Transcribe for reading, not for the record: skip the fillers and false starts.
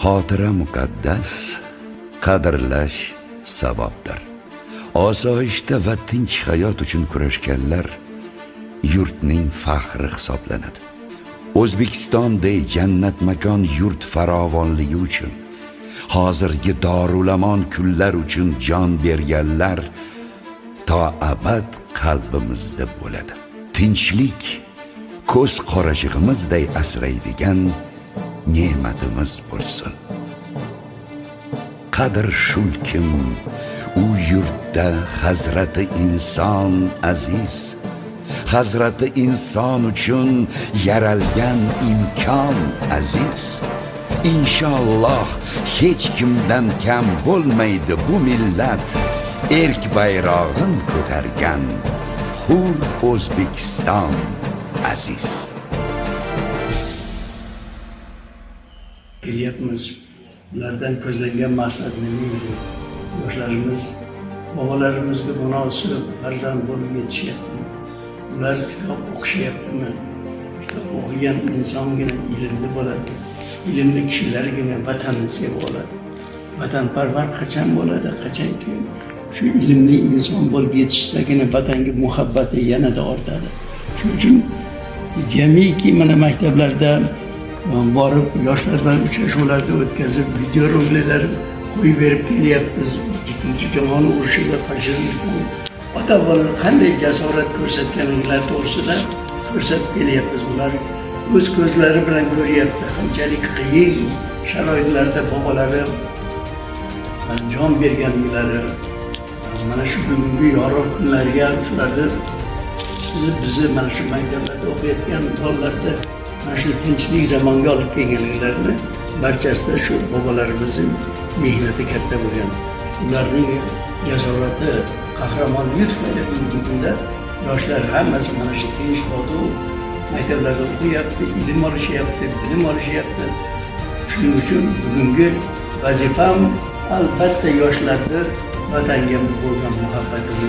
Xotira muqaddas, qadrlash savobdir. Osoyishta va tinch hayot uchun kurashganlar yurtning faxri hisoblanadi. O'zbekistonday jannat makon yurt farovonligi uchun, hozirgi dorulamon kunlar uchun jon berganlar to abad qalbimizda bo'ladi. Tinchlik ko'z qorachig'imizday asraydigan ne'matimiz bo'lsin. Qadr shulkim u yurtda hazrati inson aziz, hazrati inson uchun yaralgan imkon aziz. Inshaalloh hech kimdan kam bo'lmaydi bu millat, erk bayrog'in ko'targan hur O'zbekiston aziz. Kelyapmiz. Ulardan ko'zlangan maqsad nima edi? Yoshlarimiz bobolarimizga munosib farzand bo'lib yetishyapti. Ular kitob o'qishyaptimi? Kitob o'qigan insongina ilmli bo'ladi. Ilmli kishilargina vatanni sevib oladi. Vatanparvar qachon bo'ladi? Qachonki shu ilmli inson bo'lib yetishsagina vatanga muhabbati yanada ortadi. Shuning uchun jamiki mana maktablarda borib yoshlar bilan uchrashuvlarda o'tkazib videoroliklar qo'yib berib kelyapmiz. Ikkinchi jahon urushi va fashizmdan ota-bolalar qanday jasorat ko'rsatganliklari to'g'risida ko'rsatib kelyapmiz. Ular o'z ko'zlari bilan ko'ryapti qanchalik qiyin sharoitlarda bobolari jon berganliklari. Mana shu bugungi yorug' kunlarga shularni sizni bizni mana shu maktablarda o'qiyotgan bolalarda mana shu tinchlik zamonga olib kelganliklarini barchasida shu bobolarimizning mehnati katta bo'lgan. Ularning jasorati qahramon yutmaydi. Bugungi kunda yoshlar hammasi mana shu tinch totuv maktablarda o'qiyapti, ilm olishyapti, bilim olishyapti. Shuning uchun bugungi vazifam albatta yoshlarni vatanga bo'lgan muhabbatini